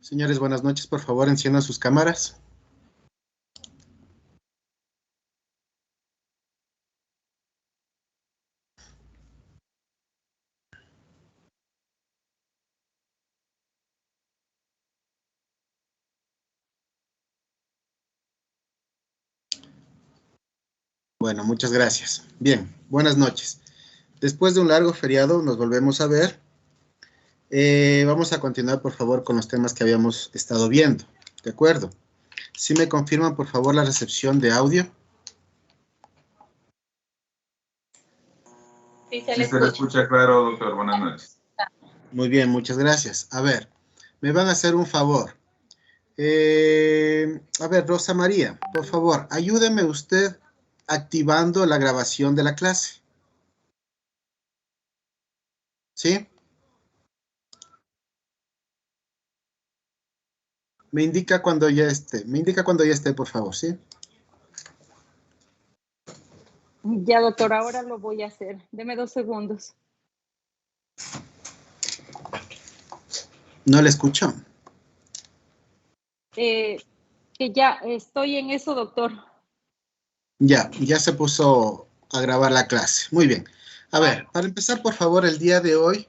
Señores, buenas noches. Por favor, enciendan sus cámaras. Bueno, muchas gracias. Bien, buenas noches. Después de un largo feriado, nos volvemos a ver. Vamos a continuar, por favor, con los temas que habíamos estado viendo. ¿De acuerdo? Si me confirman, por favor, la recepción de audio. Sí, se le escucha claro, doctor. Buenas noches. Muy bien, muchas gracias. A ver, me van a hacer un favor. A ver, Rosa María, por favor, ayúdeme usted activando la grabación de la clase. ¿Sí? Me indica cuando ya esté, por favor, ¿sí? Ya, doctor, ahora lo voy a hacer. Deme 2 segundos. No le escucho. Que ya estoy en eso, doctor. Ya se puso a grabar la clase. Muy bien. A ver, para empezar, por favor, el día de hoy,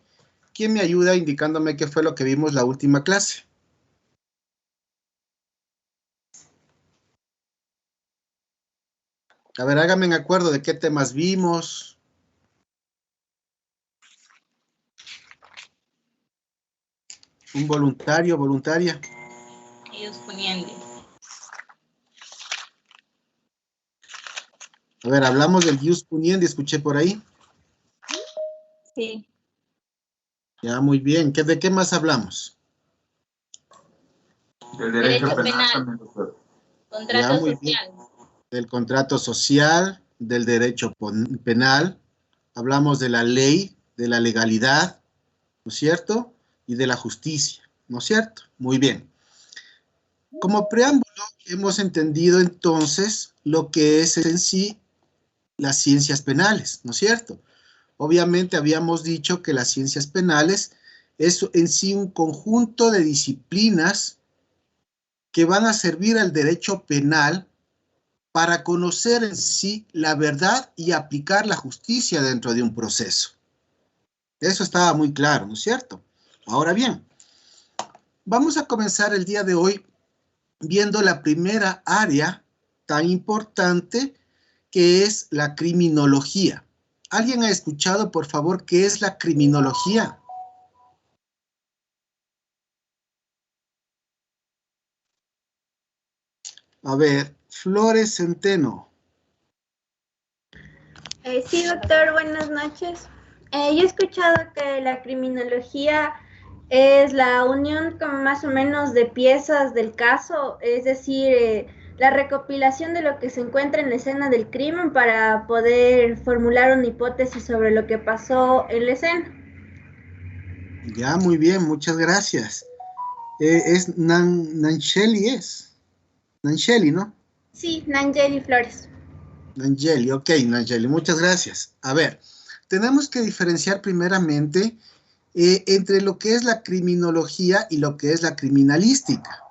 ¿quién me ayuda indicándome qué fue lo que vimos la última clase? A ver, hágame en acuerdo de qué temas vimos. Un voluntario, voluntaria. Ellos poniendo. A ver, hablamos del jus puniendi, escuché por ahí. Sí. Ya, muy bien. ¿De qué más hablamos? Del derecho penal penal. también, doctor. Contrato Ya, muy social. bien. Del contrato social, del derecho penal. Hablamos de la ley, de la legalidad, ¿no es cierto? Y de la justicia, ¿no es cierto? Muy bien. Como preámbulo, hemos entendido entonces lo que es en sí las ciencias penales, ¿no es cierto? Obviamente habíamos dicho que las ciencias penales es en sí un conjunto de disciplinas que van a servir al derecho penal para conocer en sí la verdad y aplicar la justicia dentro de un proceso. Eso estaba muy claro, ¿no es cierto? Ahora bien, vamos a comenzar el día de hoy viendo la primera área tan importante que es la criminología. ¿Alguien ha escuchado, por favor, qué es la criminología? A ver, Flores Centeno. Sí, doctor, buenas noches. Yo he escuchado que la criminología es la unión como más o menos de piezas del caso, es decir, la recopilación de lo que se encuentra en la escena del crimen para poder formular una hipótesis sobre lo que pasó en la escena. Ya, muy bien, muchas gracias. Es Nancheli, Nancheli, ¿no? Sí, Nangeli Flores. Nangeli, ok, Nangeli, muchas gracias. A ver, tenemos que diferenciar primeramente entre lo que es la criminología y lo que es la criminalística.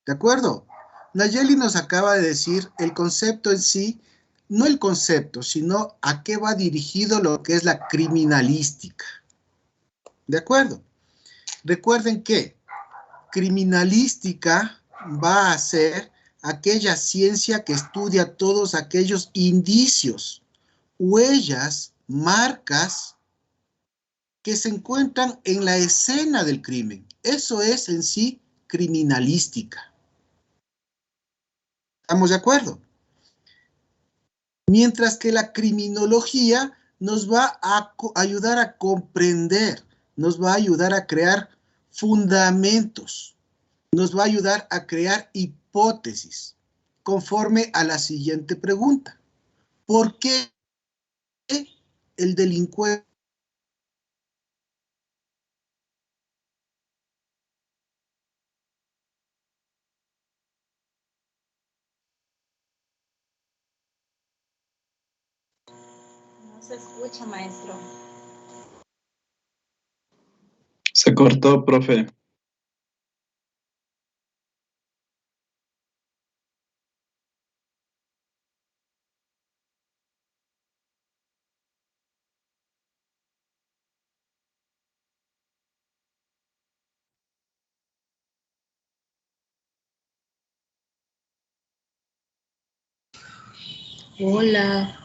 ¿De acuerdo? Nayeli nos acaba de decir el concepto en sí, no el concepto, sino a qué va dirigido lo que es la criminalística. ¿De acuerdo? Recuerden que criminalística va a ser aquella ciencia que estudia todos aquellos indicios, huellas, marcas que se encuentran en la escena del crimen. Eso es en sí criminalística. ¿Estamos de acuerdo? Mientras que la criminología nos va a ayudar a comprender, nos va a ayudar a crear fundamentos, nos va a ayudar a crear hipótesis conforme a la siguiente pregunta. ¿Por qué el delincuente No se escucha, maestro. Se cortó, profe. Hola.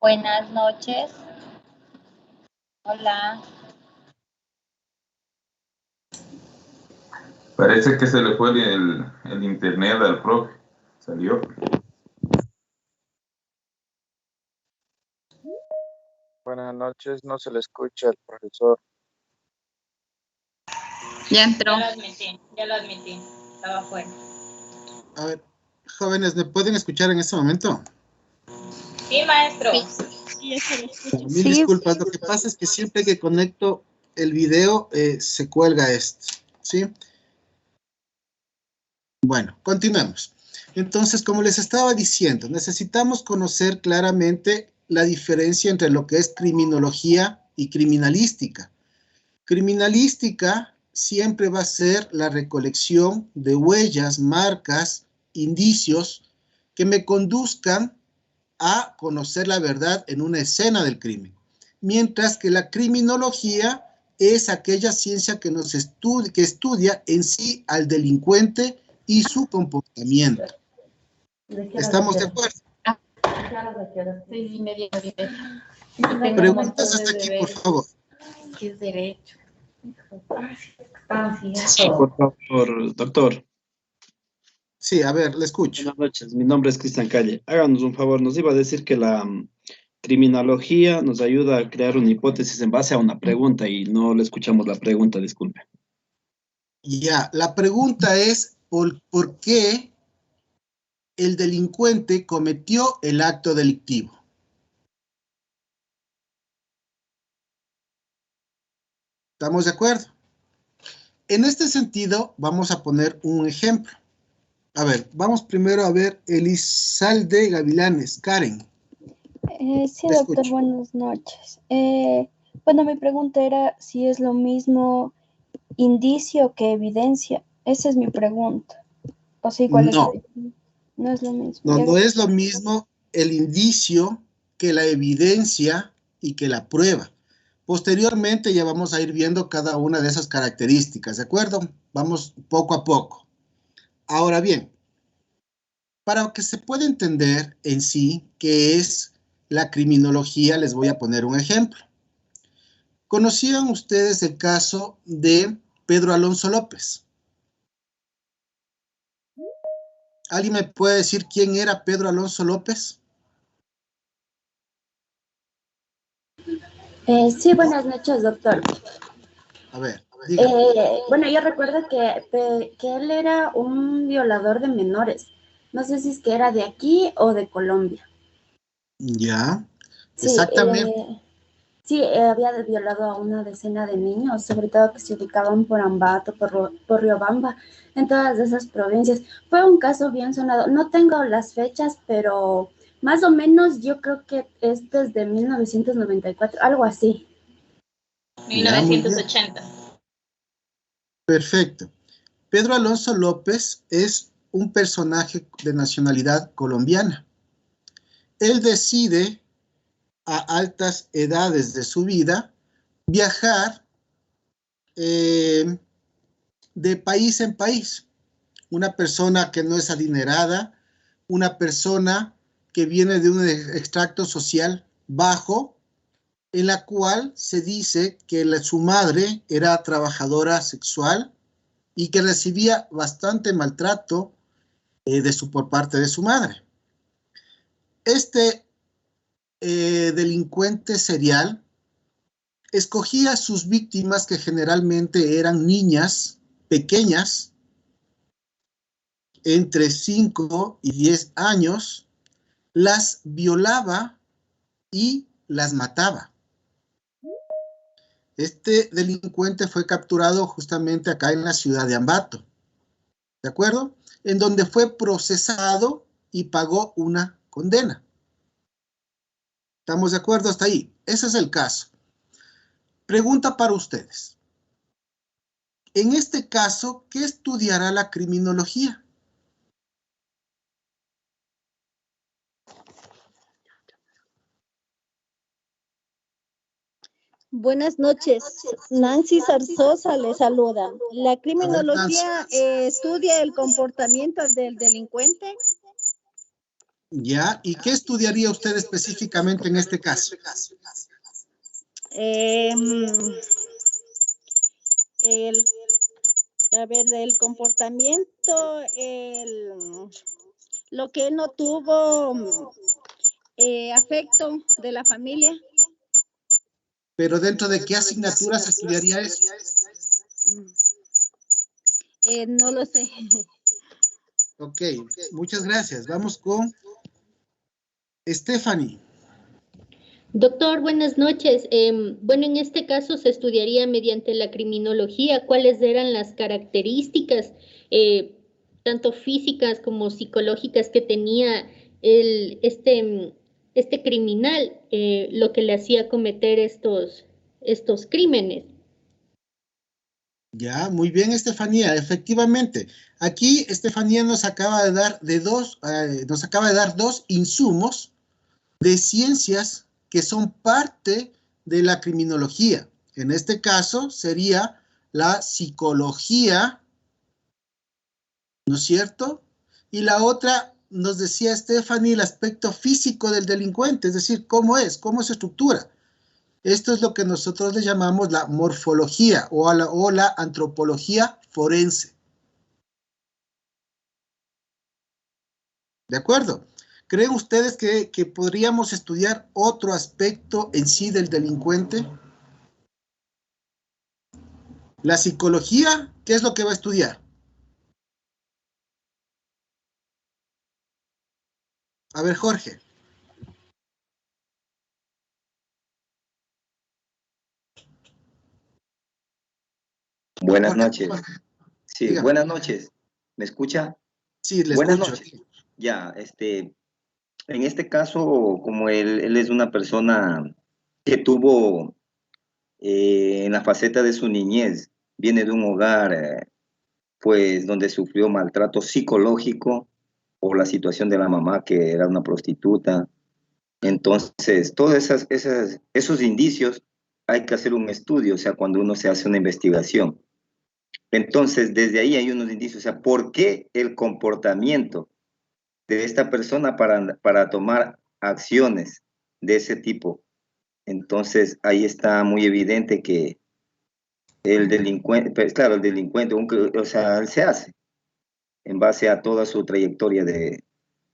Buenas noches. Hola. Parece que se le fue el internet al profe. Salió. Buenas noches, no se le escucha al profesor. Ya entró. Ya lo admití. Estaba fuera. A ver, jóvenes, ¿me pueden escuchar en este momento? Sí, maestro. Mil disculpas, lo que pasa es que siempre que conecto el video se cuelga esto, ¿sí? Bueno, continuemos. Entonces, como les estaba diciendo, necesitamos conocer claramente la diferencia entre lo que es criminología y criminalística. Criminalística siempre va a ser la recolección de huellas, marcas, indicios que me conduzcan a conocer la verdad en una escena del crimen. Mientras que la criminología es aquella ciencia que estudia en sí al delincuente y su comportamiento. ¿Estamos de acuerdo? 6:30. Preguntas hasta aquí, por favor. ¿Qué es derecho? Sí, por favor, doctor. Sí, a ver, le escucho. Buenas noches, mi nombre es Cristian Calle. Háganos un favor, nos iba a decir que la criminología nos ayuda a crear una hipótesis en base a una pregunta y no le escuchamos la pregunta, disculpe. Ya, la pregunta es, ¿por qué el delincuente cometió el acto delictivo? ¿Estamos de acuerdo? En este sentido, vamos a poner un ejemplo. A ver, vamos primero a ver Elizalde Gavilanes. Karen. Sí, doctor, buenas noches. Bueno, mi pregunta era si es lo mismo indicio que evidencia. Esa es mi pregunta. O sea, igual no. No es lo mismo. No es lo mismo el indicio que la evidencia y que la prueba. Posteriormente ya vamos a ir viendo cada una de esas características, ¿de acuerdo? Vamos poco a poco. Ahora bien, para que se pueda entender en sí qué es la criminología, les voy a poner un ejemplo. ¿Conocían ustedes el caso de Pedro Alonso López? ¿Alguien me puede decir quién era Pedro Alonso López? Sí, buenas noches, doctor. A ver, bueno, yo recuerdo que él era un violador de menores. No sé si es que era de aquí o de Colombia. Ya, sí, exactamente. Sí, había violado a una decena de niños, sobre todo que se ubicaban por Ambato, por Riobamba, en todas esas provincias. Fue un caso bien sonado. No tengo las fechas, pero más o menos yo creo que es desde 1994, algo así. 1980. Perfecto. Pedro Alonso López es un personaje de nacionalidad colombiana. Él decide a altas edades de su vida viajar de país en país. Una persona que no es adinerada, una persona que viene de un extracto social bajo, en la cual se dice que su madre era trabajadora sexual y que recibía bastante maltrato por parte de su madre. Este delincuente serial escogía a sus víctimas, que generalmente eran niñas pequeñas, entre 5 y 10 años, las violaba y las mataba. Este delincuente fue capturado justamente acá en la ciudad de Ambato, ¿de acuerdo? En donde fue procesado y pagó una condena. ¿Estamos de acuerdo hasta ahí? Ese es el caso. Pregunta para ustedes. En este caso, ¿qué estudiará la criminología? Buenas noches, Nancy Zarzosa le saluda. ¿La criminología estudia el comportamiento del delincuente? Ya, ¿y qué estudiaría usted específicamente en este caso? El comportamiento, lo que él no tuvo afecto de la familia. ¿Pero dentro de qué asignaturas estudiaría eso? No lo sé. Ok, muchas gracias. Vamos con Stephanie. Doctor, buenas noches. Bueno, en este caso se estudiaría mediante la criminología cuáles eran las características, tanto físicas como psicológicas, que tenía este criminal, lo que le hacía cometer estos crímenes. Ya, muy bien, Estefanía. Efectivamente, aquí Estefanía nos acaba de dar dos insumos de ciencias que son parte de la criminología. En este caso sería la psicología, ¿no es cierto? Y la otra nos decía Stephanie, el aspecto físico del delincuente, es decir, cómo es su estructura. Esto es lo que nosotros le llamamos la morfología o la antropología forense. ¿De acuerdo? ¿Creen ustedes que podríamos estudiar otro aspecto en sí del delincuente? La psicología, ¿qué es lo que va a estudiar? A ver, Jorge. Buenas Jorge, noches. Sí, dígame. buenas noches. ¿Me escucha? Sí, le buenas escucho. Noches. Ya, en este caso, como él es una persona que tuvo en la faceta de su niñez, viene de un hogar, pues, donde sufrió maltrato psicológico por la situación de la mamá, que era una prostituta. Entonces, todos esos indicios hay que hacer un estudio, o sea, cuando uno se hace una investigación. Entonces, desde ahí hay unos indicios, o sea, ¿por qué el comportamiento de esta persona para tomar acciones de ese tipo? Entonces, ahí está muy evidente que el delincuente, pues claro, el delincuente, o sea, él se hace en base a toda su trayectoria de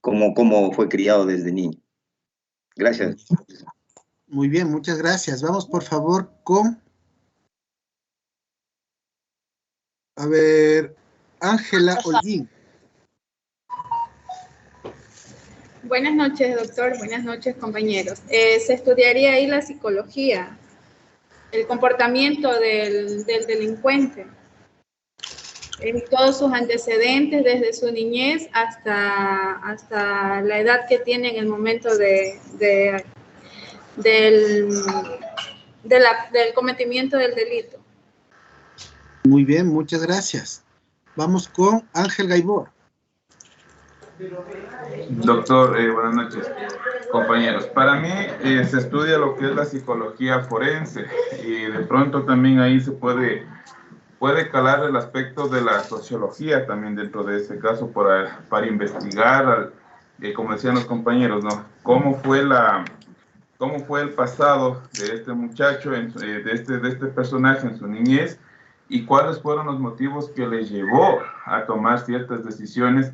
cómo fue criado desde niño. Gracias. Muy bien, muchas gracias. Vamos, por favor, con... A ver, Ángela Holguín. Buenas noches, doctor. Buenas noches, compañeros. Se estudiaría ahí la psicología, el comportamiento del delincuente, todos sus antecedentes desde su niñez hasta la edad que tiene en el momento del cometimiento del delito. Muy bien, muchas gracias. Vamos con Ángel Gaibor. Doctor, buenas noches, compañeros. Para mí se estudia lo que es la psicología forense y de pronto también ahí se puede calar el aspecto de la sociología también dentro de ese caso para investigar, como decían los compañeros, ¿no? ¿Cómo fue el pasado de este muchacho, de este personaje en su niñez y cuáles fueron los motivos que le llevó a tomar ciertas decisiones?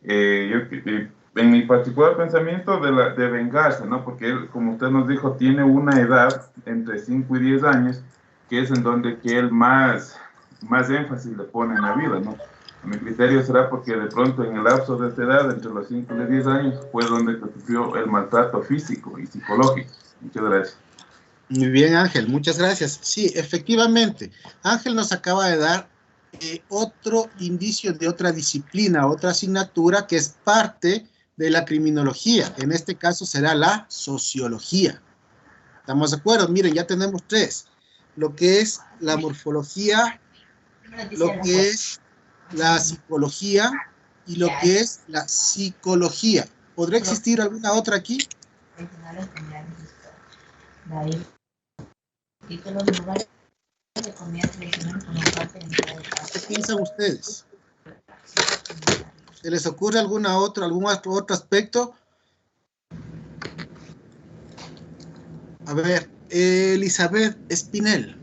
En mi particular pensamiento de vengarse, ¿no? Porque él, como usted nos dijo, tiene una edad entre 5 y 10 años, que es en donde que él más énfasis le pone en la vida, ¿no? A mi criterio será porque de pronto en el lapso de esta edad, entre los 5 y 10 años, fue donde sufrió el maltrato físico y psicológico. Muchas gracias. Muy bien, Ángel, muchas gracias. Sí, efectivamente, Ángel nos acaba de dar otro indicio de otra disciplina, otra asignatura que es parte de la criminología. En este caso será la sociología. ¿Estamos de acuerdo? Miren, ya tenemos 3. Lo que es la morfología, lo que es la psicología y lo que es la psicología. ¿Podría existir alguna otra aquí? ¿Qué piensan ustedes? ¿Se les ocurre algún otro aspecto? A ver, Elizabeth Espinel.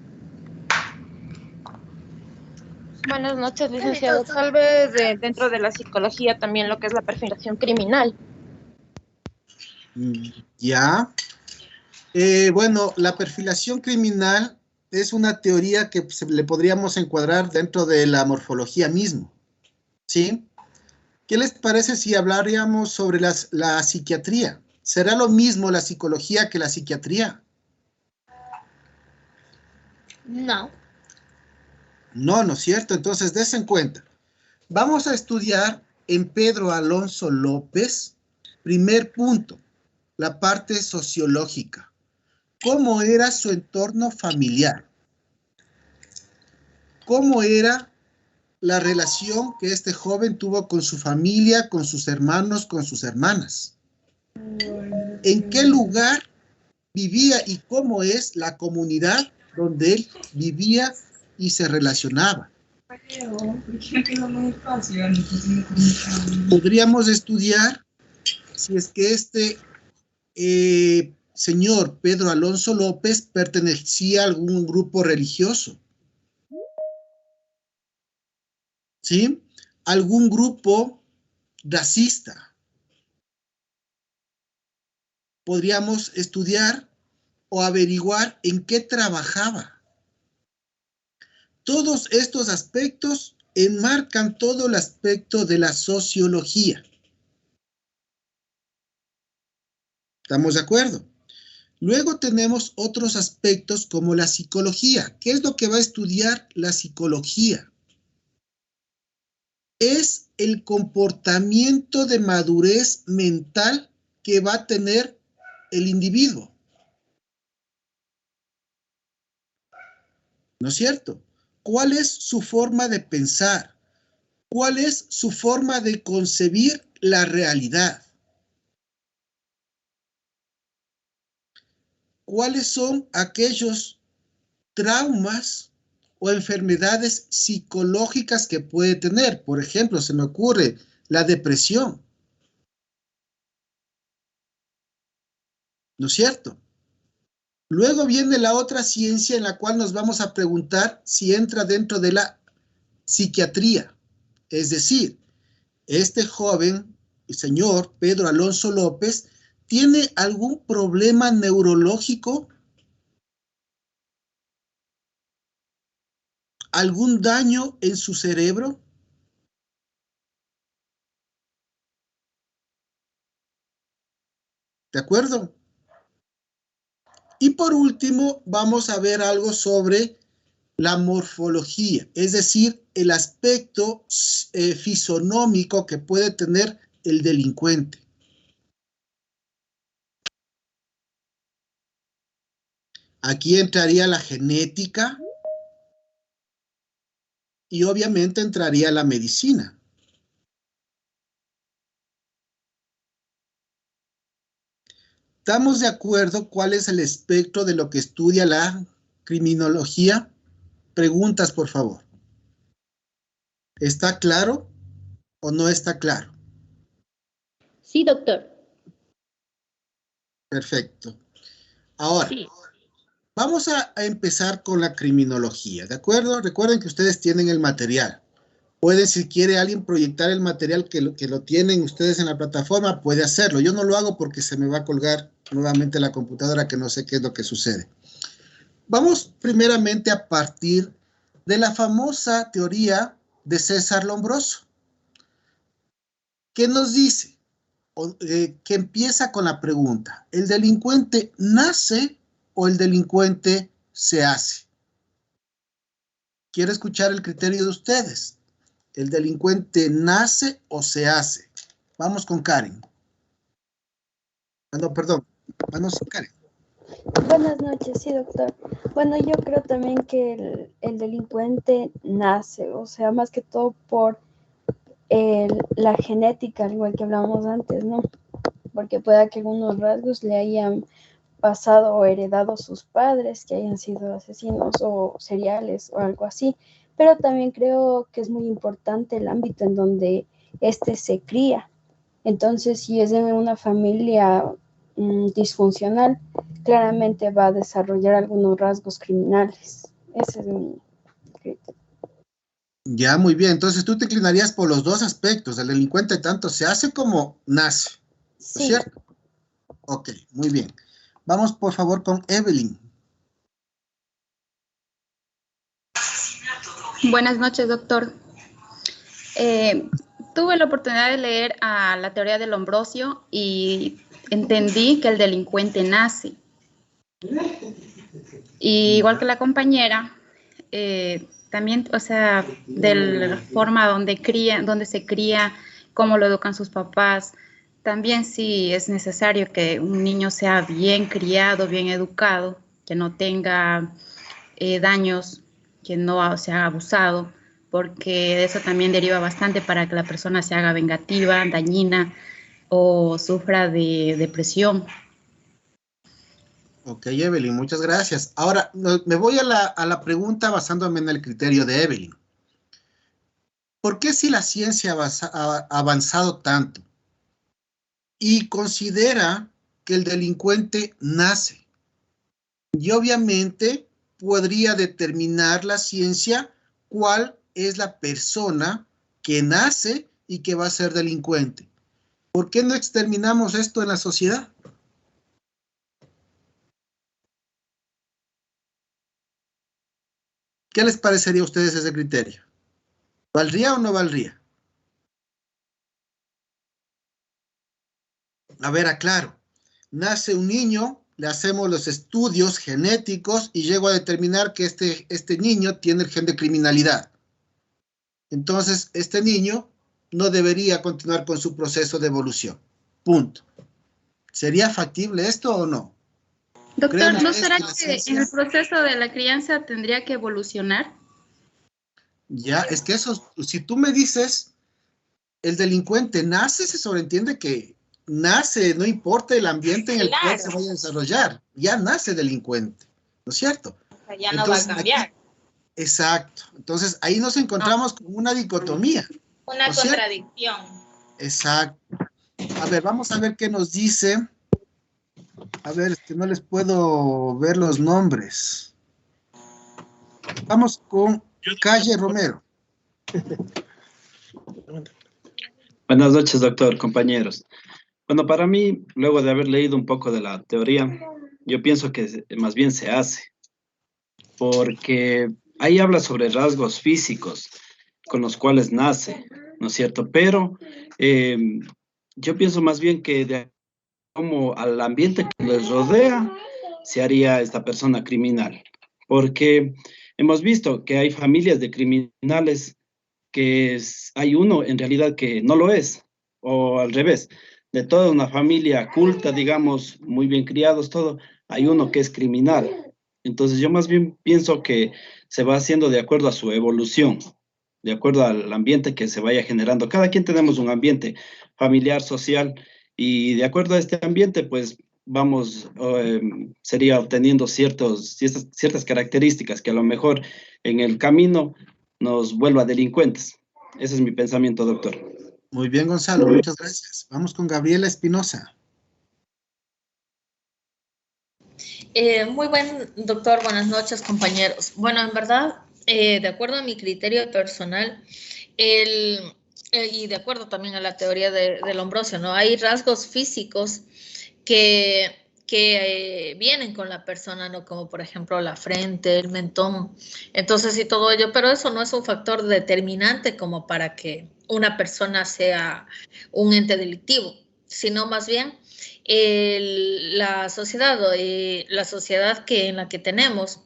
Buenas noches, licenciado. Tal vez dentro de la psicología también lo que es la perfilación criminal. Ya. Bueno, la perfilación criminal es una teoría que le podríamos encuadrar dentro de la morfología mismo, ¿sí? ¿Qué les parece si hablaríamos sobre la psiquiatría? ¿Será lo mismo la psicología que la psiquiatría? No. No, ¿no es cierto? Entonces, des en cuenta. Vamos a estudiar en Pedro Alonso López, primer punto, la parte sociológica. ¿Cómo era su entorno familiar? ¿Cómo era la relación que este joven tuvo con su familia, con sus hermanos, con sus hermanas? ¿En qué lugar vivía y cómo es la comunidad donde él vivía y se relacionaba? Podríamos estudiar si es que este señor Pedro Alonso López pertenecía a algún grupo religioso. ¿Sí? Algún grupo racista. Podríamos estudiar o averiguar en qué trabajaba. Todos estos aspectos enmarcan todo el aspecto de la sociología. ¿Estamos de acuerdo? Luego tenemos otros aspectos como la psicología. ¿Qué es lo que va a estudiar la psicología? Es el comportamiento de madurez mental que va a tener el individuo. ¿No es cierto? ¿Cuál es su forma de pensar? ¿Cuál es su forma de concebir la realidad? ¿Cuáles son aquellos traumas o enfermedades psicológicas que puede tener? Por ejemplo, se me ocurre la depresión. ¿No es cierto? Luego viene la otra ciencia en la cual nos vamos a preguntar si entra dentro de la psiquiatría. Es decir, este joven, el señor Pedro Alonso López, ¿tiene algún problema neurológico? ¿Algún daño en su cerebro? ¿De acuerdo? Y por último, vamos a ver algo sobre la morfología, es decir, el aspecto fisonómico que puede tener el delincuente. Aquí entraría la genética y obviamente entraría la medicina. ¿Estamos de acuerdo cuál es el espectro de lo que estudia la criminología? Preguntas, por favor. ¿Está claro o no está claro? Sí, doctor. Perfecto. Ahora, sí. Vamos a empezar con la criminología, ¿de acuerdo? Recuerden que ustedes tienen el material. Puede, si quiere alguien proyectar el material que lo tienen ustedes en la plataforma, puede hacerlo. Yo no lo hago porque se me va a colgar nuevamente la computadora, que no sé qué es lo que sucede. Vamos primeramente a partir de la famosa teoría de César Lombroso, que nos dice, que empieza con la pregunta, ¿el delincuente nace o el delincuente se hace? Quiero escuchar el criterio de ustedes. ¿El delincuente nace o se hace? Vamos con Karen. No, perdón. Vamos con Karen. Buenas noches, sí, doctor. Bueno, yo creo también que el delincuente nace, o sea, más que todo por la genética, al igual que hablábamos antes, ¿no? Porque pueda que algunos rasgos le hayan pasado o heredado sus padres, que hayan sido asesinos o seriales o algo así. Pero también creo que es muy importante el ámbito en donde se cría. Entonces, si es en una familia disfuncional, claramente va a desarrollar algunos rasgos criminales. Ese es mi criterio. Ya, muy bien. Entonces, tú te inclinarías por los dos aspectos. El delincuente tanto se hace como nace. Sí. ¿No es cierto? Ok, muy bien. Vamos, por favor, con Evelyn. Buenas noches, doctor. Tuve la oportunidad de leer a la teoría de Lombroso y entendí que el delincuente nace. Y igual que la compañera, también, o sea, de la forma donde se cría, cómo lo educan sus papás, también sí es necesario que un niño sea bien criado, bien educado, que no tenga daños, que no se haga abusado, porque de eso también deriva bastante para que la persona se haga vengativa, dañina o sufra de depresión. Ok, Evelyn, muchas gracias. Ahora, me voy a la pregunta basándome en el criterio de Evelyn. ¿Por qué si la ciencia ha avanzado tanto y considera que el delincuente nace. Y obviamente podría determinar la ciencia cuál es la persona que nace y que va a ser delincuente. ¿Por qué no exterminamos esto en la sociedad? ¿Qué les parecería a ustedes ese criterio? ¿Valdría o no valdría? A ver, aclaro. Nace un niño, le hacemos los estudios genéticos y llego a determinar que este niño tiene el gen de criminalidad. Entonces, este niño no debería continuar con su proceso de evolución. Punto. ¿Sería factible esto o no? Doctor, ¿no será que en el proceso de la crianza tendría que evolucionar? Ya, es que eso, si tú me dices, el delincuente nace, se sobreentiende que nace, no importa el ambiente en el cual se vaya a desarrollar, ya nace delincuente, ¿no es cierto? O sea, ya no va a cambiar. Aquí, exacto. Entonces, ahí nos encontramos con una dicotomía. Una contradicción. Exacto. A ver, vamos a ver qué nos dice. A ver, es que no les puedo ver los nombres. Vamos con Calle Romero. Buenas noches, doctor, compañeros. Bueno, para mí, luego de haber leído un poco de la teoría, yo pienso que más bien se hace, porque ahí habla sobre rasgos físicos con los cuales nace, ¿no es cierto? Pero yo pienso más bien que de como al ambiente que les rodea se haría esta persona criminal, porque hemos visto que hay familias de criminales que hay uno en realidad que no lo es, o al revés, de toda una familia culta, digamos, muy bien criados, todo, hay uno que es criminal. Entonces yo más bien pienso que se va haciendo de acuerdo a su evolución, de acuerdo al ambiente que se vaya generando. Cada quien tenemos un ambiente familiar, social, y de acuerdo a este ambiente, pues vamos, sería obteniendo ciertas características que a lo mejor en el camino nos vuelva delincuentes. Ese es mi pensamiento, doctor. Muy bien, Gonzalo, muchas gracias. Vamos con Gabriela Espinosa. Muy buen doctor, buenas noches, compañeros. Bueno, en verdad, de acuerdo a mi criterio personal, y de acuerdo también a la teoría del Ambrosio, ¿no? Hay rasgos físicos que vienen con la persona, ¿no? Como por ejemplo la frente, el mentón, entonces y todo ello, pero eso no es un factor determinante como para que una persona sea un ente delictivo, sino más bien la sociedad en la que tenemos,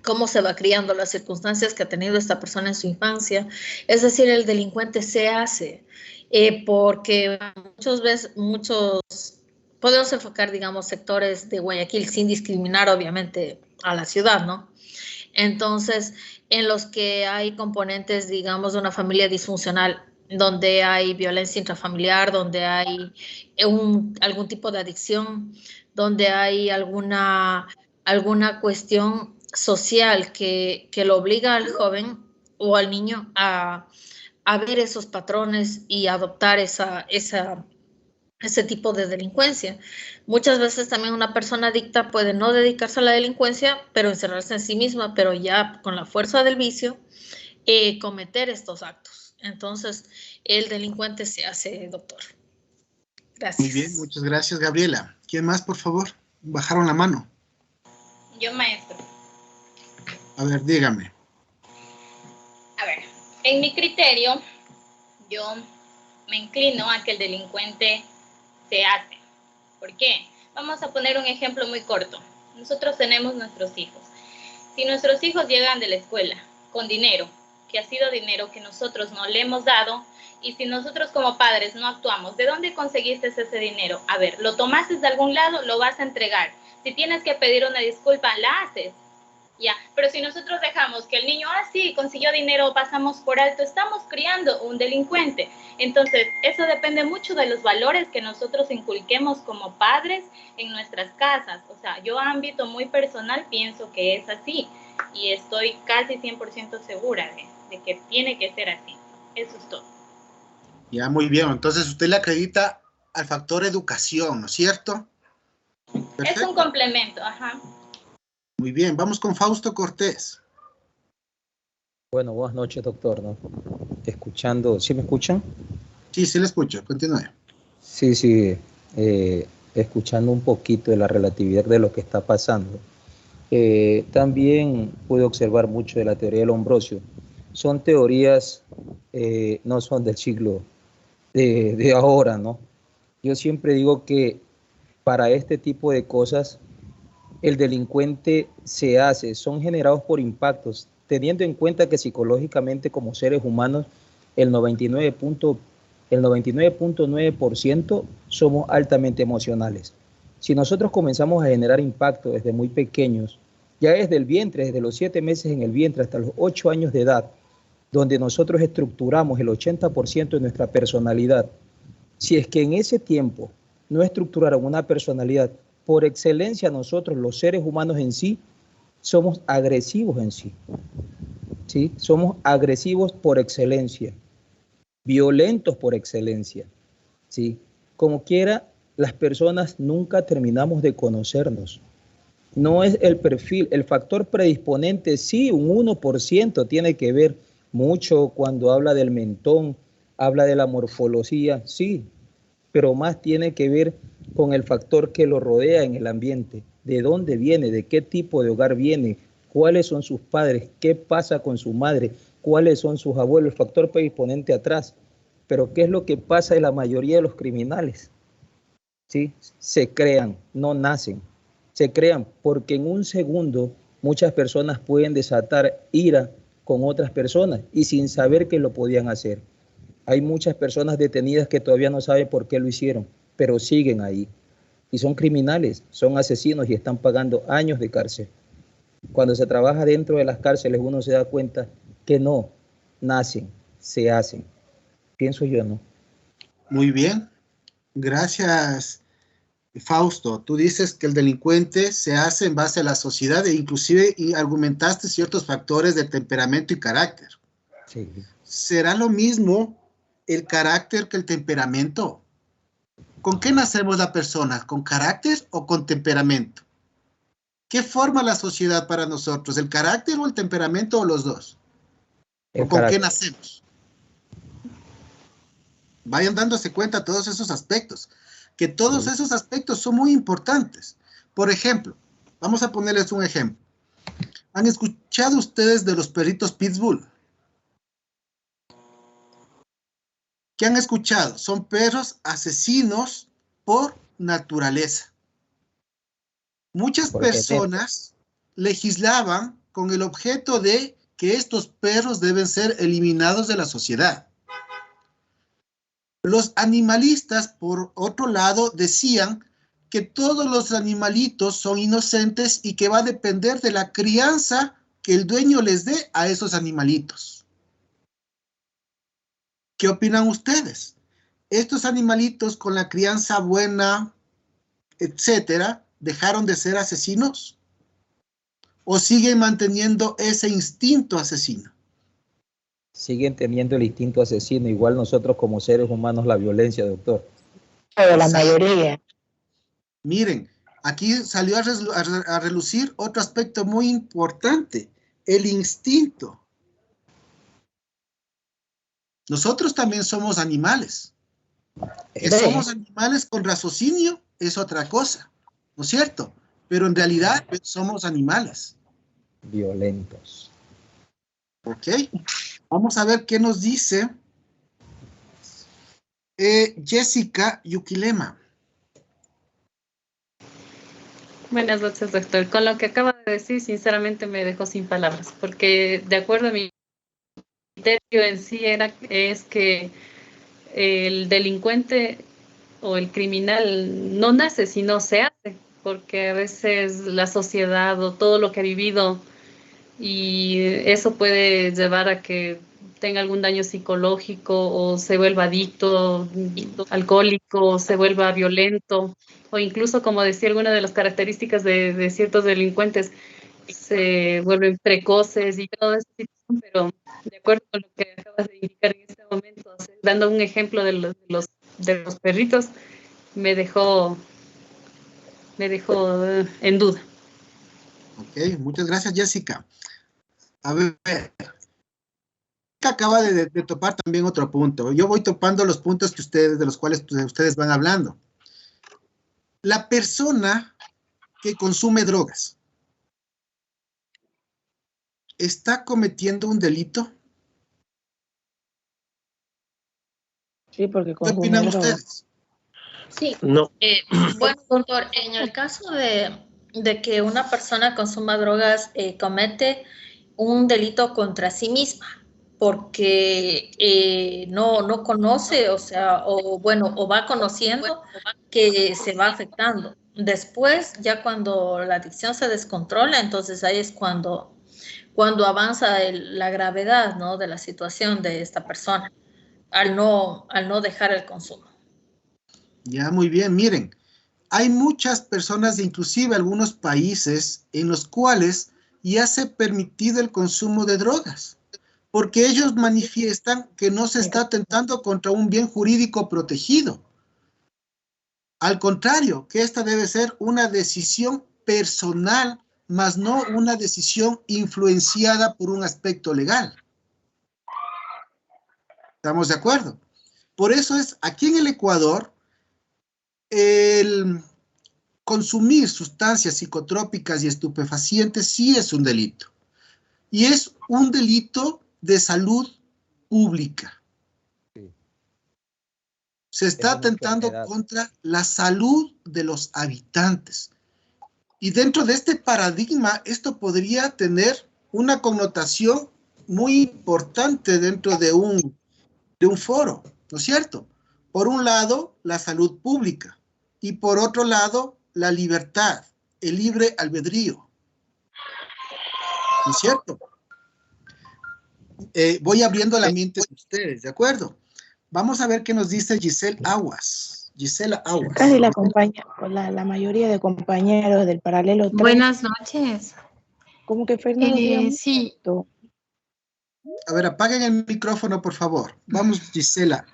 cómo se va criando, las circunstancias que ha tenido esta persona en su infancia, es decir, el delincuente se hace, porque muchos podemos enfocar, digamos, sectores de Guayaquil sin discriminar, obviamente, a la ciudad, ¿no? Entonces, en los que hay componentes, digamos, de una familia disfuncional, donde hay violencia intrafamiliar, donde hay algún tipo de adicción, donde hay alguna cuestión social que lo obliga al joven o al niño a ver esos patrones y adoptar ese tipo de delincuencia. Muchas veces también una persona adicta puede no dedicarse a la delincuencia, pero encerrarse en sí misma, pero ya con la fuerza del vicio, cometer estos actos. Entonces, el delincuente se hace, doctor. Gracias. Muy bien, muchas gracias, Gabriela. ¿Quién más, por favor? Bajaron la mano. Yo, maestro. A ver, dígame. A ver, en mi criterio, yo me inclino a que el delincuente se hace. ¿Por qué? Vamos a poner un ejemplo muy corto. Nosotros tenemos nuestros hijos. Si nuestros hijos llegan de la escuela con dinero, que ha sido dinero que nosotros no le hemos dado, y si nosotros como padres no actuamos, ¿de dónde conseguiste ese dinero? A ver, lo tomaste de algún lado, lo vas a entregar. Si tienes que pedir una disculpa, la haces. Ya, pero si nosotros dejamos que el niño, sí, consiguió dinero, pasamos por alto, estamos criando un delincuente. Entonces, eso depende mucho de los valores que nosotros inculquemos como padres en nuestras casas. O sea, yo a ámbito muy personal pienso que es así y estoy casi 100% segura de que tiene que ser así. Eso es todo. Ya, muy bien. Entonces, ¿usted le acredita al factor educación, ¿no es cierto? Perfecto. Es un complemento, ajá. Muy bien, vamos con Fausto Cortés. Bueno, buenas noches, doctor, ¿no? Escuchando, ¿sí me escuchan? Sí, sí le escucho, continúe. Sí, escuchando un poquito de la relatividad de lo que está pasando. También pude observar mucho de la teoría del Ambrosio. Son teorías, no son del siglo de ahora, ¿no? Yo siempre digo que para este tipo de cosas, el delincuente son generados por impactos, teniendo en cuenta que psicológicamente como seres humanos, el 99.9% somos altamente emocionales. Si nosotros comenzamos a generar impacto desde muy pequeños, ya desde el vientre, desde los 7 meses en el vientre hasta los 8 años de edad, donde nosotros estructuramos el 80% de nuestra personalidad, si es que en ese tiempo no estructuraron una personalidad, por excelencia nosotros los seres humanos en sí, somos agresivos en sí. ¿Sí? Somos agresivos por excelencia, violentos por excelencia. ¿Sí? Como quiera, las personas nunca terminamos de conocernos. No es el perfil, el factor predisponente, sí, un 1% tiene que ver mucho cuando habla del mentón, habla de la morfología, sí, pero más tiene que ver con el factor que lo rodea en el ambiente, de dónde viene, de qué tipo de hogar viene, cuáles son sus padres, qué pasa con su madre, cuáles son sus abuelos, el factor predisponente atrás. Pero ¿qué es lo que pasa en la mayoría de los criminales? ¿Sí? Se crean, no nacen. Se crean porque en un segundo muchas personas pueden desatar ira con otras personas y sin saber que lo podían hacer. Hay muchas personas detenidas que todavía no saben por qué lo hicieron, pero siguen ahí. Y son criminales, son asesinos y están pagando años de cárcel. Cuando se trabaja dentro de las cárceles uno se da cuenta que no nacen, se hacen. Pienso yo, ¿no? Muy bien. Gracias, Fausto. Tú dices que el delincuente se hace en base a la sociedad e inclusive y argumentaste ciertos factores de temperamento y carácter. Sí. ¿Será lo mismo el carácter que el temperamento? ¿Con qué nacemos la persona? ¿Con carácter o con temperamento? ¿Qué forma la sociedad para nosotros? ¿El carácter o el temperamento o los dos? ¿O con qué nacemos? Vayan dándose cuenta de todos esos aspectos, que todos esos aspectos son muy importantes. Por ejemplo, vamos a ponerles un ejemplo. ¿Han escuchado ustedes de los perritos Pitbull? ¿Qué han escuchado? Son perros asesinos por naturaleza. Muchas personas legislaban con el objeto de que estos perros deben ser eliminados de la sociedad. Los animalistas, por otro lado, decían que todos los animalitos son inocentes y que va a depender de la crianza que el dueño les dé a esos animalitos. ¿Qué opinan ustedes? ¿Estos animalitos con la crianza buena, etcétera, dejaron de ser asesinos? ¿O siguen manteniendo ese instinto asesino? Siguen teniendo el instinto asesino, igual nosotros como seres humanos la violencia, doctor. Pero la mayoría. Miren, aquí salió a relucir otro aspecto muy importante, el instinto. Nosotros también somos animales. Que somos animales con raciocinio es otra cosa, ¿no es cierto? Pero en realidad somos animales. Violentos. Ok. Vamos a ver qué nos dice Jessica Yukilema. Buenas noches, doctor. Con lo que acaba de decir, sinceramente me dejó sin palabras, porque de acuerdo a mi criterio en sí es que el delincuente o el criminal no nace, sino se hace, porque a veces la sociedad o todo lo que ha vivido y eso puede llevar a que tenga algún daño psicológico o se vuelva adicto, alcohólico, o se vuelva violento, o incluso, como decía, alguna de las características de ciertos delincuentes, se vuelven precoces y todo eso, pero de acuerdo con lo que acabas de indicar en este momento, dando un ejemplo de los perritos, me dejó en duda. Ok, muchas gracias, Jessica. A ver, acaba de topar también otro punto. Yo voy topando los puntos que de los cuales ustedes van hablando. La persona que consume drogas, ¿está cometiendo un delito? Sí, porque ¿Qué opinan consume drogas. ustedes? Sí. No. Bueno, doctor, en el caso de que una persona consuma drogas, comete un delito contra sí misma, porque no conoce, o sea, o va conociendo que se va afectando. Después, ya cuando la adicción se descontrola, entonces ahí es cuando avanza la gravedad, ¿no?, de la situación de esta persona, al no dejar el consumo. Ya, muy bien. Miren, hay muchas personas, inclusive algunos países, en los cuales ya se ha permitido el consumo de drogas, porque ellos manifiestan que no se está atentando contra un bien jurídico protegido. Al contrario, que esta debe ser una decisión personal, más no una decisión influenciada por un aspecto legal. ¿Estamos de acuerdo? Por eso es, aquí en el Ecuador, el consumir sustancias psicotrópicas y estupefacientes sí es un delito. Y es un delito de salud pública. Se está atentando contra la salud de los habitantes. Y dentro de este paradigma, esto podría tener una connotación muy importante dentro de un foro, ¿no es cierto? Por un lado, la salud pública, y por otro lado, la libertad, el libre albedrío. ¿No es cierto? Voy abriendo la mente de ustedes, ¿de acuerdo? Vamos a ver qué nos dice Gisela Aguas. Gisela Aguas. Casi la mayoría de compañeros del paralelo 3. Buenas noches. Como que Fernando sí. A ver, apaguen el micrófono, por favor. Vamos, Gisela.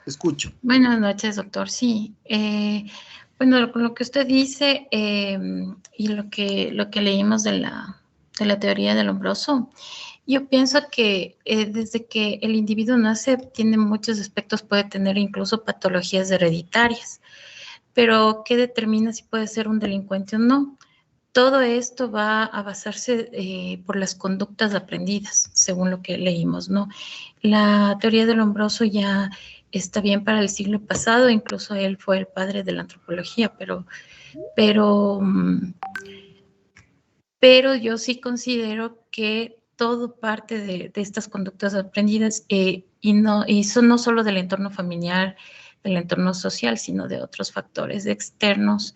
Escucho. Buenas noches, doctor. Sí. Bueno, lo que usted dice y lo que leímos de la teoría del Lombroso, yo pienso que desde que el individuo nace tiene muchos aspectos, puede tener incluso patologías hereditarias, pero ¿qué determina si puede ser un delincuente o no? Todo esto va a basarse por las conductas aprendidas, según lo que leímos, ¿no? La teoría del Lombroso ya está bien para el siglo pasado, incluso él fue el padre de la antropología, pero yo sí considero que todo parte de estas conductas aprendidas y eso no solo del entorno familiar, del entorno social, sino de otros factores externos,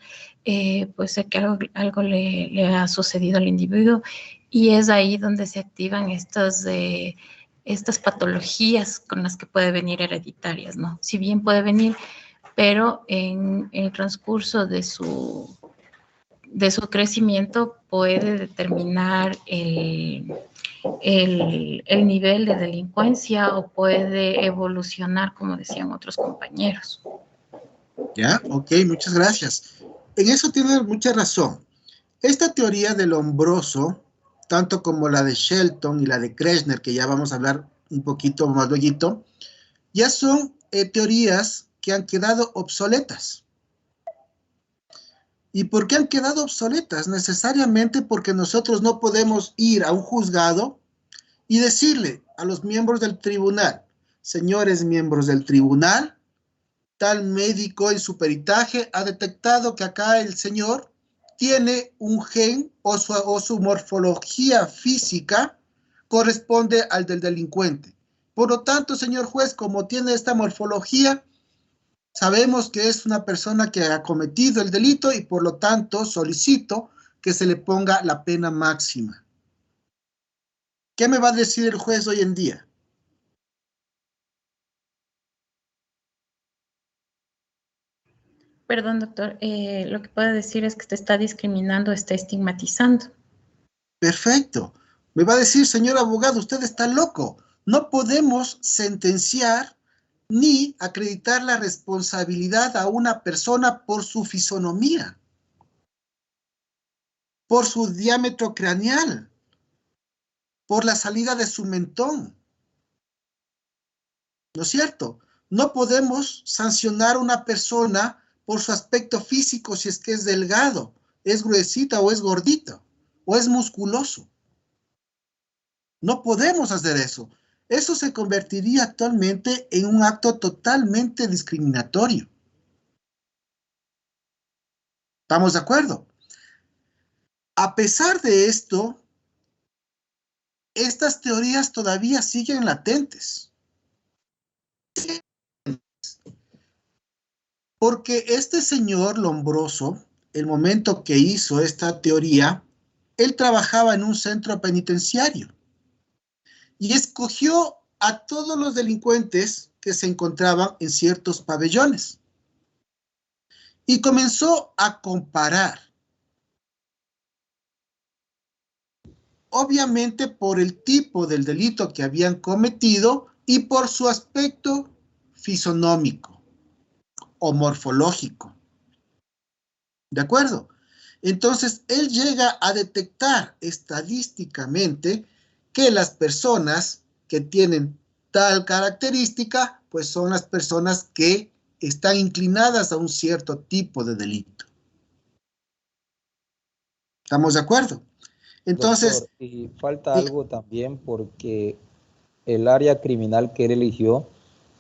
pues sé que algo le ha sucedido al individuo y es ahí donde se activan estas patologías con las que puede venir hereditarias, ¿no? Si bien puede venir, pero en el transcurso de su crecimiento puede determinar el nivel de delincuencia o puede evolucionar, como decían otros compañeros. Ya, ok, muchas gracias. En eso tiene mucha razón. Esta teoría del Lombroso, tanto como la de Shelton y la de Kreshner, que ya vamos a hablar un poquito más luego, ya son teorías que han quedado obsoletas. ¿Y por qué han quedado obsoletas? Necesariamente porque nosotros no podemos ir a un juzgado y decirle a los miembros del tribunal, señores miembros del tribunal, tal médico en su peritaje ha detectado que acá el señor tiene un gen o su morfología física corresponde al del delincuente. Por lo tanto, señor juez, como tiene esta morfología, sabemos que es una persona que ha cometido el delito y por lo tanto solicito que se le ponga la pena máxima. ¿Qué me va a decir el juez hoy en día? Perdón, doctor, lo que puedo decir es que te está discriminando, está estigmatizando. Perfecto. Me va a decir, señor abogado, usted está loco. No podemos sentenciar ni acreditar la responsabilidad a una persona por su fisonomía, por su diámetro craneal, por la salida de su mentón. ¿No es cierto? No podemos sancionar a una persona por su aspecto físico si es que es delgado, es gruesita o es gordito, o es musculoso. No podemos hacer eso. Eso se convertiría actualmente en un acto totalmente discriminatorio. ¿Estamos de acuerdo? A pesar de esto, estas teorías todavía siguen latentes. Porque este señor Lombroso, el momento que hizo esta teoría, él trabajaba en un centro penitenciario y escogió a todos los delincuentes que se encontraban en ciertos pabellones y comenzó a comparar. Obviamente por el tipo del delito que habían cometido y por su aspecto fisonómico o morfológico. ¿De acuerdo? Entonces, él llega a detectar estadísticamente que las personas que tienen tal característica, pues son las personas que están inclinadas a un cierto tipo de delito. ¿Estamos de acuerdo? Entonces... Doctor, y falta algo también porque el área criminal que él eligió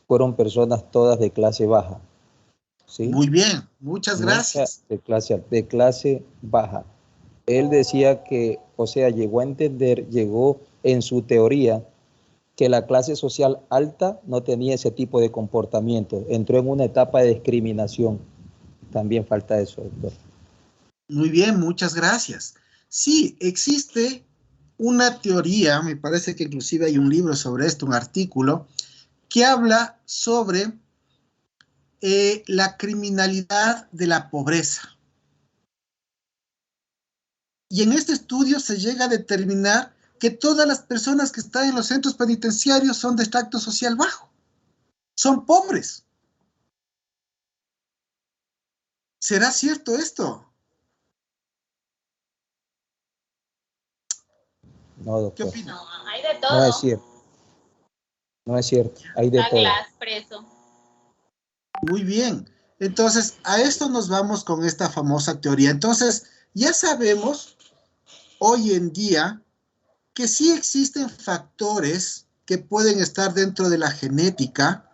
fueron personas todas de clase baja. ¿Sí? Muy bien, muchas gracias. De clase baja. Él decía que, o sea, llegó a entender, llegó en su teoría que la clase social alta no tenía ese tipo de comportamiento. Entró en una etapa de discriminación. También falta eso, doctor. Muy bien, muchas gracias. Sí, existe una teoría, me parece que inclusive hay un libro sobre esto, un artículo, que habla sobre la criminalidad de la pobreza. Y en este estudio se llega a determinar que todas las personas que están en los centros penitenciarios son de extracto social bajo. Son pobres. ¿Será cierto esto? No, doctor. ¿Qué opina? No, hay de todo. No es cierto. No es cierto. Hay de todo. Douglas, preso. Muy bien. Entonces, a esto nos vamos con esta famosa teoría. Entonces, ya sabemos hoy en día que sí existen factores que pueden estar dentro de la genética,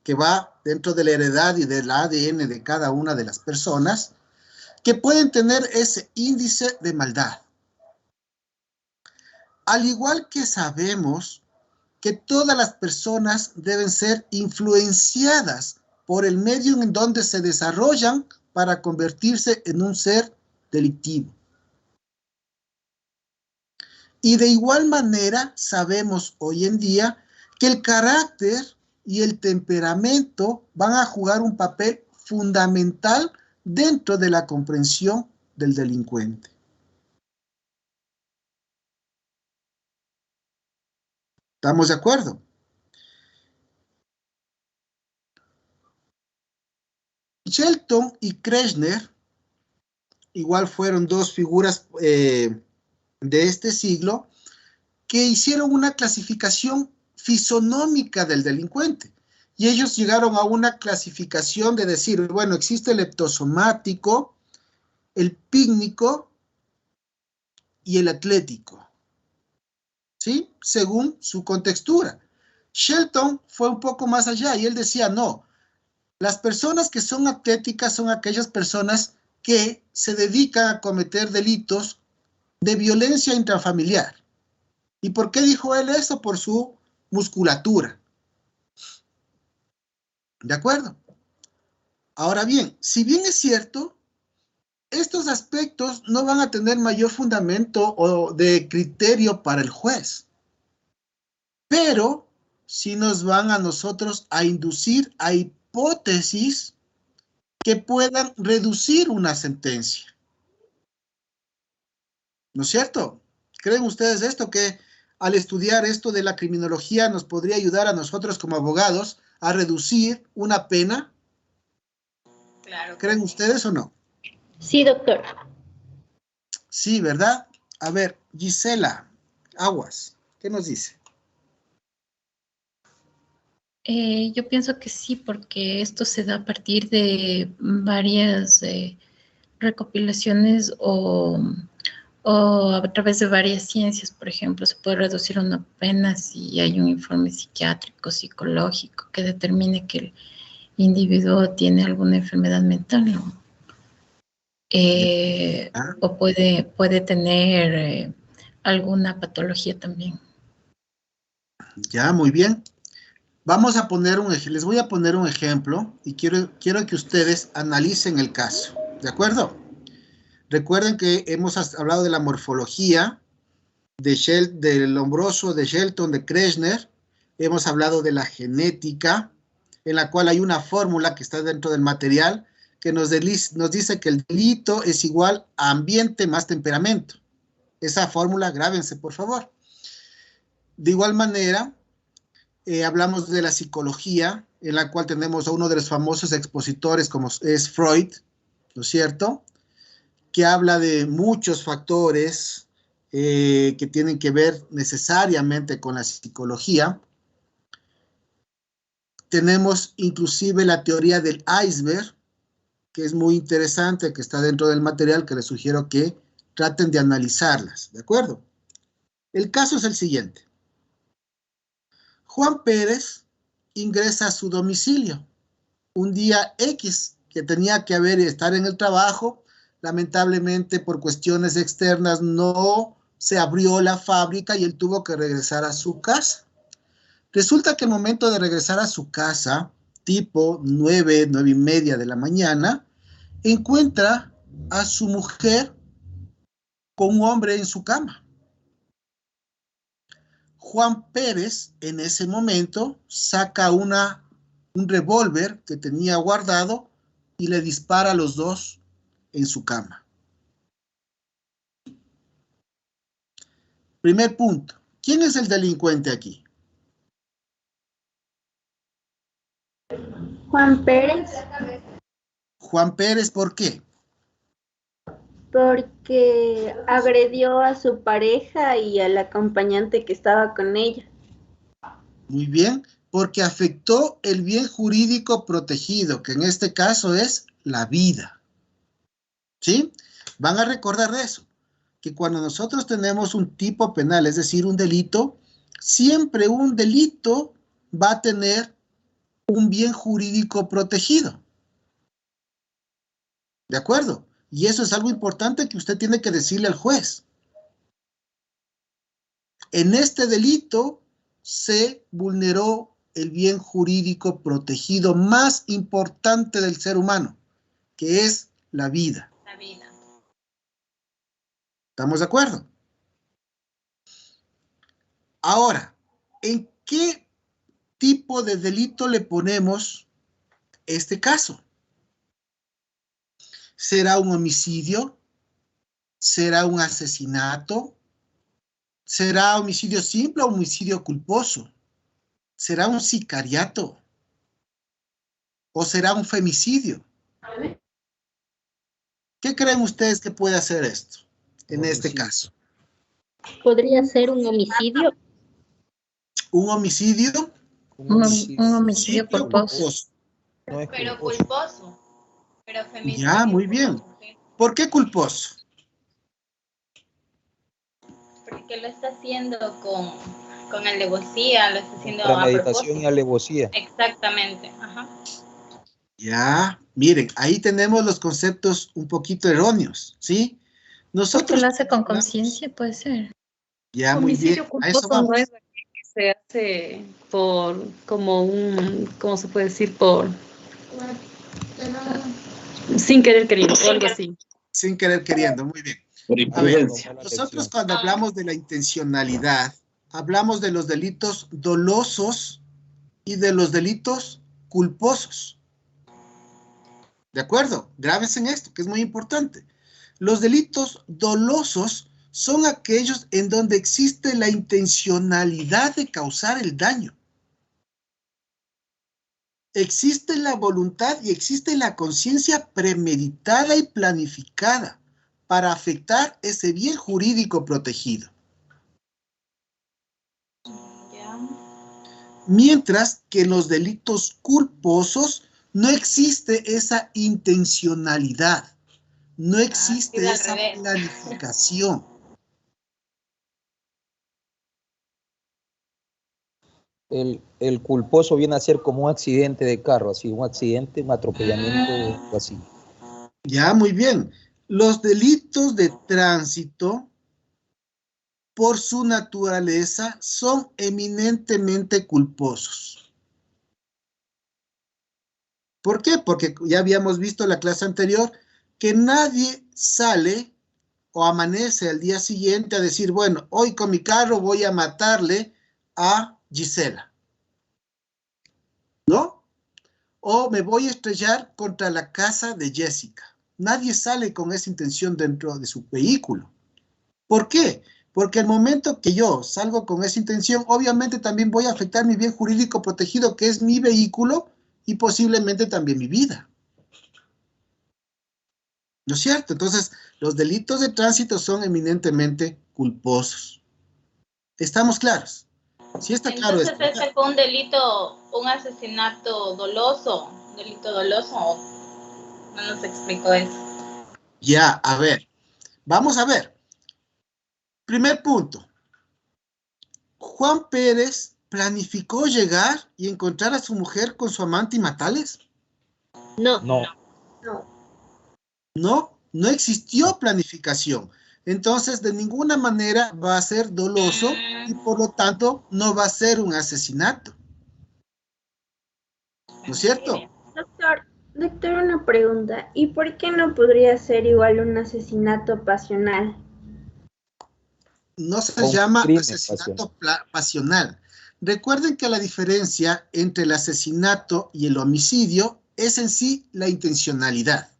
que va dentro de la heredad y del ADN de cada una de las personas, que pueden tener ese índice de maldad. Al igual que sabemos que todas las personas deben ser influenciadas por el medio en donde se desarrollan para convertirse en un ser delictivo. Y de igual manera sabemos hoy en día que el carácter y el temperamento van a jugar un papel fundamental dentro de la comprensión del delincuente. ¿Estamos de acuerdo? Shelton y Kreshner igual fueron dos figuras de este siglo que hicieron una clasificación fisonómica del delincuente. Y ellos llegaron a una clasificación de decir, bueno, existe el leptosomático, el pícnico y el atlético. ¿Sí? Según su contextura. Shelton fue un poco más allá y él decía, no, las personas que son atléticas son aquellas personas que se dedican a cometer delitos de violencia intrafamiliar. ¿Y por qué dijo él eso? Por su musculatura. ¿De acuerdo? Ahora bien, si bien es cierto, estos aspectos no van a tener mayor fundamento o de criterio para el juez, pero sí nos van a nosotros a inducir a hipótesis que puedan reducir una sentencia. ¿No es cierto? ¿Creen ustedes esto? Que al estudiar esto de la criminología nos podría ayudar a nosotros como abogados a reducir una pena? Claro. ¿Creen ustedes o no? Sí, doctor. Sí, ¿verdad? A ver, Gisela Aguas, ¿qué nos dice? Yo pienso que sí, porque esto se da a partir de varias recopilaciones o a través de varias ciencias. Por ejemplo, se puede reducir una pena si hay un informe psiquiátrico, psicológico, que determine que el individuo tiene alguna enfermedad mental, ¿no? O puede tener alguna patología también. Ya, muy bien. Vamos a poner les voy a poner un ejemplo y quiero que ustedes analicen el caso, ¿de acuerdo? Recuerden que hemos hablado de la morfología del Lombroso, de Shelton, de Kretschmer. Hemos hablado de la genética, en la cual hay una fórmula que está dentro del material que nos dice que el delito es igual a ambiente más temperamento. Esa fórmula, grábense, por favor. De igual manera, hablamos de la psicología, en la cual tenemos a uno de los famosos expositores como es Freud, ¿no es cierto?, que habla de muchos factores que tienen que ver necesariamente con la psicología. Tenemos inclusive la teoría del iceberg, que es muy interesante, que está dentro del material, que les sugiero que traten de analizarlas, ¿de acuerdo? El caso es el siguiente. Juan Pérez ingresa a su domicilio un día X, que tenía que estar en el trabajo. Lamentablemente, por cuestiones externas, no se abrió la fábrica y él tuvo que regresar a su casa. Resulta que al momento de regresar a su casa, tipo 9:30 de la mañana, encuentra a su mujer con un hombre en su cama. Juan Pérez, en ese momento, saca un revólver que tenía guardado y le dispara a los dos en su cama. Primer punto. ¿Quién es el delincuente aquí? Juan Pérez. Juan Pérez, ¿por qué? Porque agredió a su pareja y al acompañante que estaba con ella. Muy bien, porque afectó el bien jurídico protegido, que en este caso es la vida. ¿Sí? Van a recordar de eso, que cuando nosotros tenemos un tipo penal, es decir, un delito, siempre un delito va a tener un bien jurídico protegido. ¿De acuerdo? Y eso es algo importante que usted tiene que decirle al juez. En este delito se vulneró el bien jurídico protegido más importante del ser humano, que es la vida. La vida. ¿Estamos de acuerdo? Ahora, ¿en qué tipo de delito le ponemos este caso? ¿Será un homicidio? ¿Será un asesinato? ¿Será homicidio simple o homicidio culposo? ¿Será un sicariato? ¿O será un femicidio? ¿Qué creen ustedes que puede hacer esto en este caso? ¿Podría ser un homicidio? ¿Un homicidio? Un homicidio culposo. Pero culposo. Pero femicidio. Ya, muy bien. ¿Por qué culposo? Porque lo está haciendo con alevosía, lo está haciendo a Premeditación y alevosía. Exactamente. Ajá. Ya, miren, ahí tenemos los conceptos un poquito erróneos, ¿sí? Porque lo hace con conciencia, puede ser. Ya, muy bien. A eso vamos. No es que se hace como ¿cómo se puede decir? Sin querer queriendo, o algo así. Sin querer queriendo, muy bien. Por imprudencia. Nosotros cuando hablamos de la intencionalidad, hablamos de los delitos dolosos y de los delitos culposos. ¿De acuerdo? Grábense en esto, que es muy importante. Los delitos dolosos son aquellos en donde existe la intencionalidad de causar el daño. existe la voluntad y existe la conciencia premeditada y planificada para afectar ese bien jurídico protegido. Mientras que en los delitos culposos no existe esa intencionalidad, no existe esa planificación. El culposo viene a ser como un accidente de carro, así, un accidente, un atropellamiento, así. Ya, muy bien. Los delitos de tránsito, por su naturaleza, son eminentemente culposos. ¿Por qué? Porque ya habíamos visto en la clase anterior que nadie sale o amanece al día siguiente a decir, bueno, hoy con mi carro voy a matarle a Gisela, ¿no? O me voy a estrellar contra la casa de Jessica. Nadie sale con esa intención dentro de su vehículo. ¿Por qué? Porque al momento que yo salgo con esa intención, obviamente también voy a afectar mi bien jurídico protegido, que es mi vehículo, y posiblemente también mi vida. ¿No es cierto? Entonces, los delitos de tránsito son eminentemente culposos. ¿Estamos claros? Si está claro esto. Entonces, ¿este fue un delito, un asesinato doloso? ¿Un delito doloso? No nos explicó eso. Ya, a ver. Vamos a ver. Primer punto. ¿Juan Pérez planificó llegar y encontrar a su mujer con su amante y matarles? No. No. No, no existió planificación. Entonces, de ninguna manera va a ser doloso y por lo tanto no va a ser un asesinato. ¿No es cierto? Doctor, una pregunta. ¿Y por qué no podría ser igual un asesinato pasional? No se llama asesinato pasional. Recuerden que la diferencia entre el asesinato y el homicidio es en sí la intencionalidad.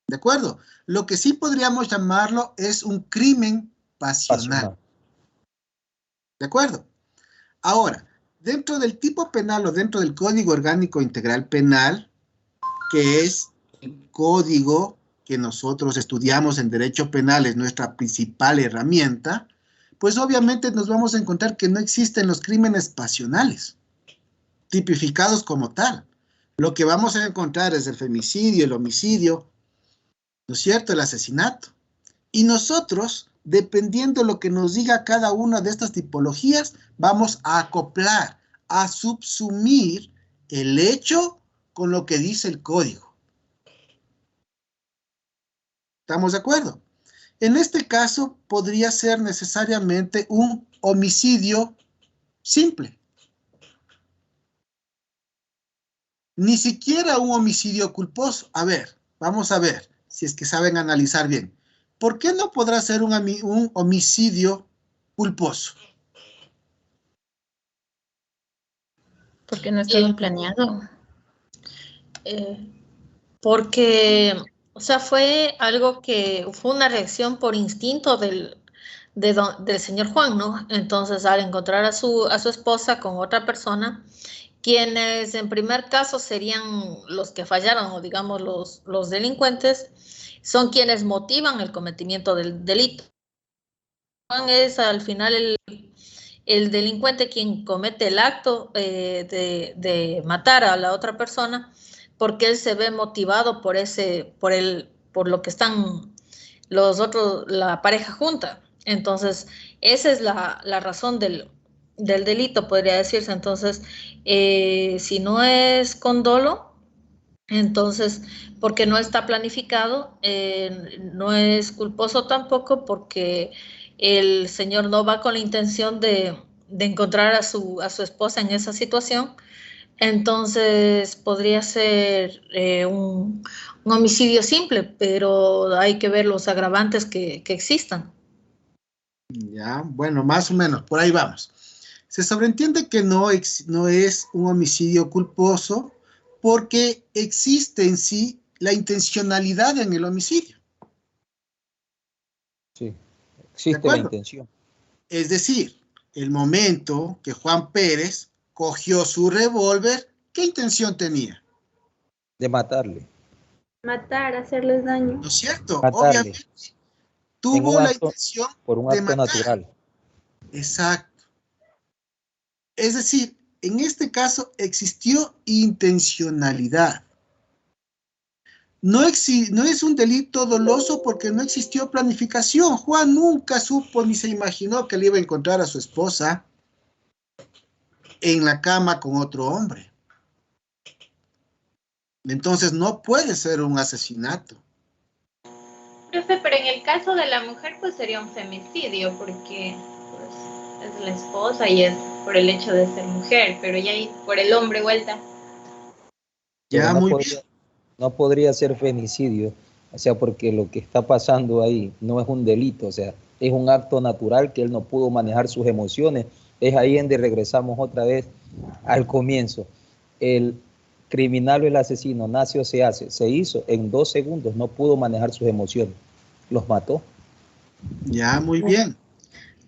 ¿De acuerdo? Lo que sí podríamos llamarlo es un crimen pasional. ¿De acuerdo? Ahora, dentro del tipo penal o dentro del Código Orgánico Integral Penal, que es el código que nosotros estudiamos en Derecho Penal, es nuestra principal herramienta, pues obviamente nos vamos a encontrar que no existen los crímenes pasionales, tipificados como tal. Lo que vamos a encontrar es el femicidio, el homicidio, ¿no es cierto?, el asesinato. Y nosotros, dependiendo de lo que nos diga cada una de estas tipologías, vamos a acoplar, a subsumir el hecho con lo que dice el código. ¿Estamos de acuerdo? En este caso, podría ser necesariamente un homicidio simple. Ni siquiera un homicidio culposo. A ver, vamos a ver si es que saben analizar bien. ¿Por qué no podrá ser un homicidio culposo? Porque no estaba planeado. Porque, o sea, fue algo que fue una reacción por instinto del señor Juan, ¿no? Entonces, al encontrar a su esposa con otra persona, quienes en primer caso serían los que fallaron, o digamos los delincuentes, son quienes motivan el cometimiento del delito. Juan es al final el delincuente quien comete el acto de matar a la otra persona, porque él se ve motivado por lo que están la pareja junta. Entonces, esa es la razón del delito, podría decirse. Entonces, si no es con dolo, entonces, porque no está planificado, no es culposo tampoco, porque el señor no va con la intención de encontrar a su esposa en esa situación. Entonces podría ser un homicidio simple, pero hay que ver los agravantes que existan. Ya, bueno, más o menos, por ahí vamos. Se sobreentiende que no es un homicidio culposo porque existe en sí la intencionalidad en el homicidio. Sí, existe la intención. Es decir, el momento que Juan Pérez cogió su revólver ¿qué intención tenía? De matarle. Matar, hacerles daño. ¿No es cierto? Matarle. Obviamente tuvo la intención por un de acto matar. natural. Exacto. Es decir, en este caso existió intencionalidad. No es un delito doloso porque no existió planificación. Juan nunca supo ni se imaginó que le iba a encontrar a su esposa en la cama con otro hombre. Entonces no puede ser un asesinato. Profe, pero en el caso de la mujer, pues sería un femicidio, porque pues, es la esposa y es por el hecho de ser mujer, pero ya ahí por el hombre vuelta. Ya, no muy podría, bien. no podría ser femicidio, o sea, porque lo que está pasando ahí no es un delito, o sea, es un acto natural que él no pudo manejar sus emociones. Es ahí donde regresamos otra vez al comienzo. El criminal o el asesino nace o se hace, se hizo en 2 segundos, no pudo manejar sus emociones, los mató. Ya, muy bien.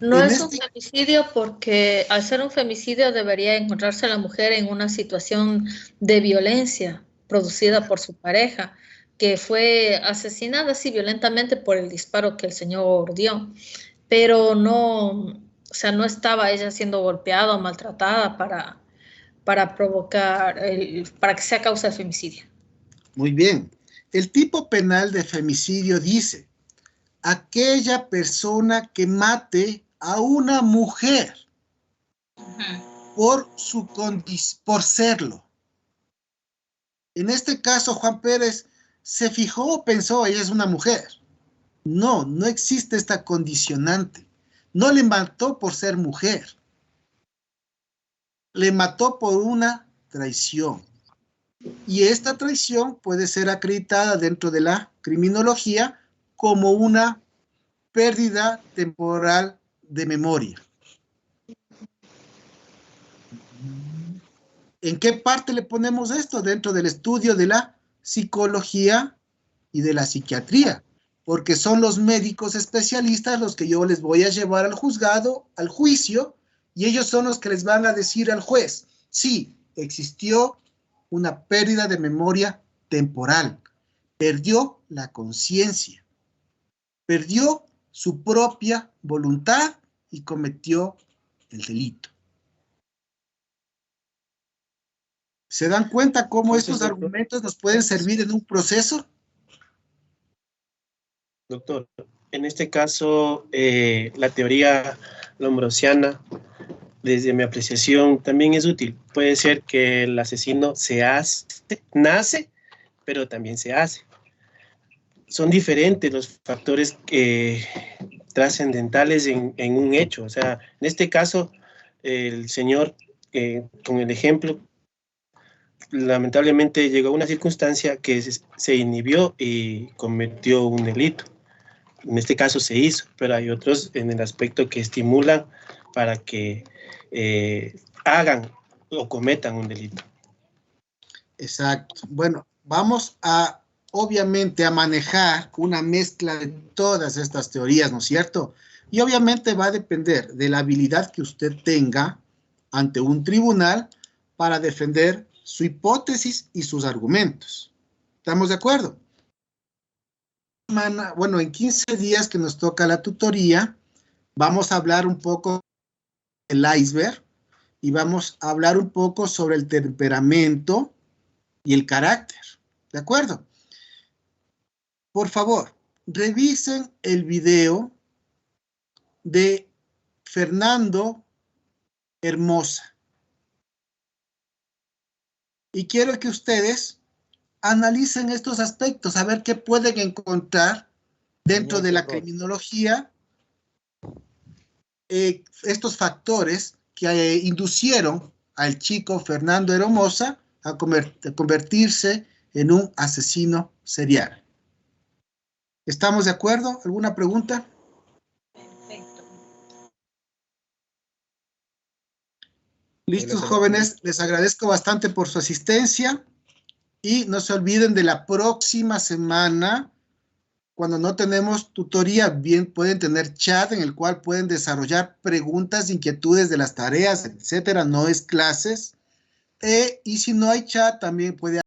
No es un femicidio porque al ser un femicidio debería encontrarse la mujer en una situación de violencia producida por su pareja, que fue asesinada así violentamente por el disparo que el señor dio, pero no, o sea, no estaba ella siendo golpeada o maltratada para provocar, para que sea causa de femicidio. Muy bien. El tipo penal de femicidio dice: aquella persona que mate a una mujer por serlo. En este caso, Juan Pérez se fijó o pensó, ella es una mujer. No, no existe esta condicionante. No le mató por ser mujer. Le mató por una traición. Y esta traición puede ser acreditada dentro de la criminología como una pérdida temporal de memoria. ¿En qué parte le ponemos esto? Dentro del estudio de la psicología y de la psiquiatría, porque son los médicos especialistas los que yo les voy a llevar al juzgado, al juicio, y ellos son los que les van a decir al juez: sí, existió una pérdida de memoria temporal, perdió la conciencia, perdió su propia voluntad y cometió el delito. ¿Se dan cuenta cómo estos argumentos nos pueden servir en un proceso? Doctor, en este caso, la teoría lombrosiana, desde mi apreciación, también es útil. Puede ser que el asesino nace, pero también se hace. Son diferentes los factores trascendentales en un hecho. O sea, en este caso, el señor, con el ejemplo, lamentablemente llegó a una circunstancia que se inhibió y cometió un delito. En este caso se hizo, pero hay otros en el aspecto que estimulan para que hagan o cometan un delito. Exacto. Bueno, vamos a, obviamente, a manejar una mezcla de todas estas teorías, ¿no es cierto? Y obviamente va a depender de la habilidad que usted tenga ante un tribunal para defender su hipótesis y sus argumentos. ¿Estamos de acuerdo? Bueno, en 15 días que nos toca la tutoría, vamos a hablar un poco del iceberg y vamos a hablar un poco sobre el temperamento y el carácter. ¿De acuerdo? Por favor, revisen el video de Fernando Hermosa. Y quiero que ustedes analicen estos aspectos, a ver qué pueden encontrar dentro de la criminología, estos factores que inducieron al chico Fernando Hermosa a convertirse en un asesino serial. ¿Estamos de acuerdo? ¿Alguna pregunta? Perfecto. Listos, jóvenes, les agradezco bastante por su asistencia y no se olviden de la próxima semana, cuando no tenemos tutoría, bien pueden tener chat en el cual pueden desarrollar preguntas, inquietudes de las tareas, etcétera, no es clases. Y si no hay chat, también puede